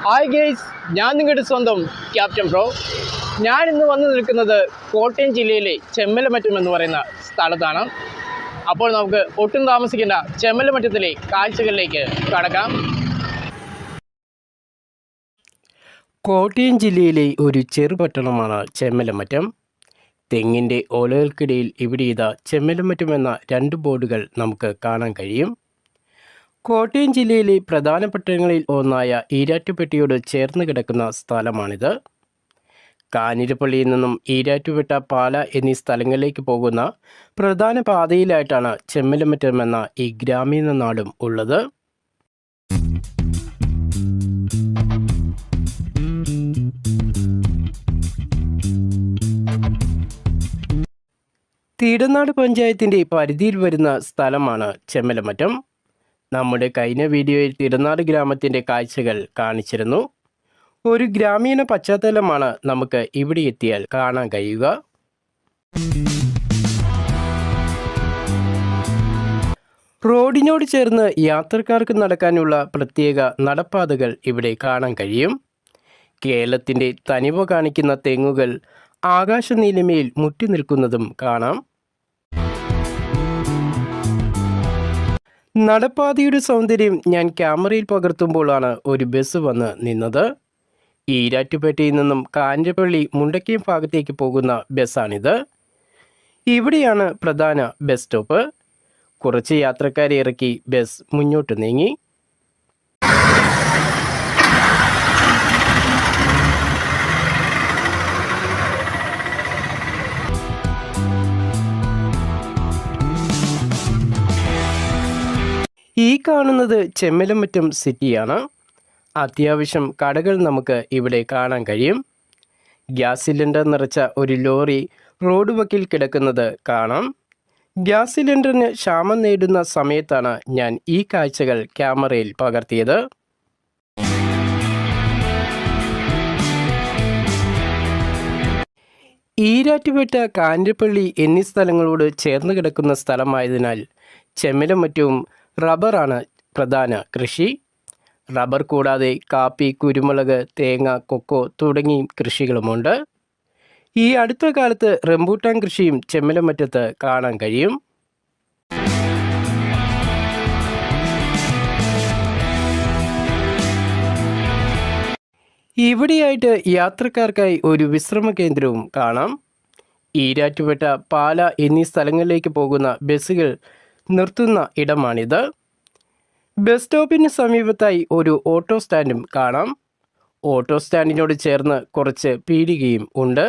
Hi guys, ഞാൻ നിങ്ങളുടെ സ്വന്തം ക്യാപ്റ്റൻ ബ്രോ. ഞാൻ ഇന്ന് വന്നു നിൽക്കുന്നത് കോട്ടയം ജില്ലയിലെ ചെമ്മലമറ്റം എന്ന് പറയുന്ന സ്ഥലത്താണ്. അപ്പോൾ നമുക്ക് ഒട്ടും താമസിക്കേണ്ട ചെമ്മലമറ്റത്തിലെ കാഴ്ചകളിലേക്ക് കടക്കാം. കോട്ടയം ജില്ലയിലെ ഒരു ചെറുപട്ടണമാണ് ചെമ്മലമറ്റം. തെങ്ങിൻ്റെ ഓലകൾക്കിടയിൽ ഇവിടെ ഇതാ ചെമ്മലമറ്റം എന്ന 2 ബോർഡുകൾ നമുക്ക് കാണാൻ കഴിയും. കോട്ടയം ജില്ലയിലെ പ്രധാന പട്ടണങ്ങളിൽ ഒന്നായ ഈരാറ്റുപേട്ടയോട് ചേർന്ന് കിടക്കുന്ന സ്ഥലമാണിത്. കാഞ്ഞിരപ്പള്ളിയിൽ നിന്നും ഈരാറ്റുപേട്ട, പാല എന്നീ സ്ഥലങ്ങളിലേക്ക് പോകുന്ന പ്രധാന പാതയിലായിട്ടാണ് ചെമ്മലമറ്റം എന്ന ഈ ഗ്രാമീണ നാടും ഉള്ളത്. തീടനാട് പഞ്ചായത്തിൻ്റെ പരിധിയിൽ വരുന്ന സ്ഥലമാണ് ചെമ്മലമറ്റം. നമ്മുടെ കഴിഞ്ഞ വീഡിയോയിൽ തിരുനാട് ഗ്രാമത്തിൻ്റെ കാഴ്ചകൾ കാണിച്ചിരുന്നു. ഒരു ഗ്രാമീണ പശ്ചാത്തലമാണ് നമുക്ക് ഇവിടെ എത്തിയാൽ കാണാൻ കഴിയുക. റോഡിനോട് ചേർന്ന് യാത്രക്കാർക്ക് നടക്കാനുള്ള പ്രത്യേക നടപ്പാതകൾ ഇവിടെ കാണാൻ കഴിയും. കേരളത്തിൻ്റെ തനിമ കാണിക്കുന്ന തെങ്ങുകൾ ആകാശനീലിമയിൽ മുറ്റി നിൽക്കുന്നതും കാണാം. നടപ്പാതയുടെ സൗന്ദര്യം ഞാൻ ക്യാമറയിൽ പകർത്തുമ്പോഴാണ് ഒരു ബസ് വന്ന് നിന്നത്. ഈരാറ്റുപേട്ടയിൽ നിന്നും കാഞ്ഞിരപ്പള്ളി മുണ്ടക്കയം ഭാഗത്തേക്ക് പോകുന്ന ബസ്സാണിത്. ഇവിടെയാണ് പ്രധാന ബസ് സ്റ്റോപ്പ്. കുറച്ച് യാത്രക്കാരെ ഇറക്കി ബസ് മുന്നോട്ട് നീങ്ങി. ഈ കാണുന്നത് ചെമ്മലമറ്റം സിറ്റിയാണ്. അത്യാവശ്യം കടകൾ നമുക്ക് ഇവിടെ കാണാൻ കഴിയും. ഗ്യാസ് സിലിണ്ടർ നിറച്ച ഒരു ലോറി റോഡ് വക്കിൽ കിടക്കുന്നത് കാണാം. ഗ്യാസ് സിലിണ്ടറിന് ക്ഷാമം നേടുന്ന സമയത്താണ് ഞാൻ ഈ കാഴ്ചകൾ ക്യാമറയിൽ പകർത്തിയത്. ഈരാറ്റുപേട്ട, കാഞ്ഞിരപ്പള്ളി എന്നീ സ്ഥലങ്ങളോട് ചേർന്ന് കിടക്കുന്ന സ്ഥലമായതിനാൽ ചെമ്മലമറ്റവും റബ്ബറാണ് പ്രധാന കൃഷി. റബ്ബർ കൂടാതെ കാപ്പി, കുരുമുളക്, തേങ്ങ, കൊക്കോ തുടങ്ങി കൃഷികളുമുണ്ട്. ഈ അടുത്ത കാലത്ത് റംബൂട്ടാൻ കൃഷിയും ചെമ്മലമറ്റത്ത് കാണാൻ കഴിയും. ഇവിടെയായിട്ട് യാത്രക്കാർക്കായി ഒരു വിശ്രമ കേന്ദ്രവും കാണാം. ഈരാറ്റുപേട്ട, പാല എന്നീ സ്ഥലങ്ങളിലേക്ക് പോകുന്ന ബസ്സുകൾ നിർത്തുന്ന ഇടമാണിത്. ബസ് സ്റ്റോപ്പിന് സമീപത്തായി ഒരു ഓട്ടോ സ്റ്റാൻഡും കാണാം. ഓട്ടോ സ്റ്റാൻഡിനോട് ചേർന്ന് കുറച്ച് പീടികയും ഉണ്ട്.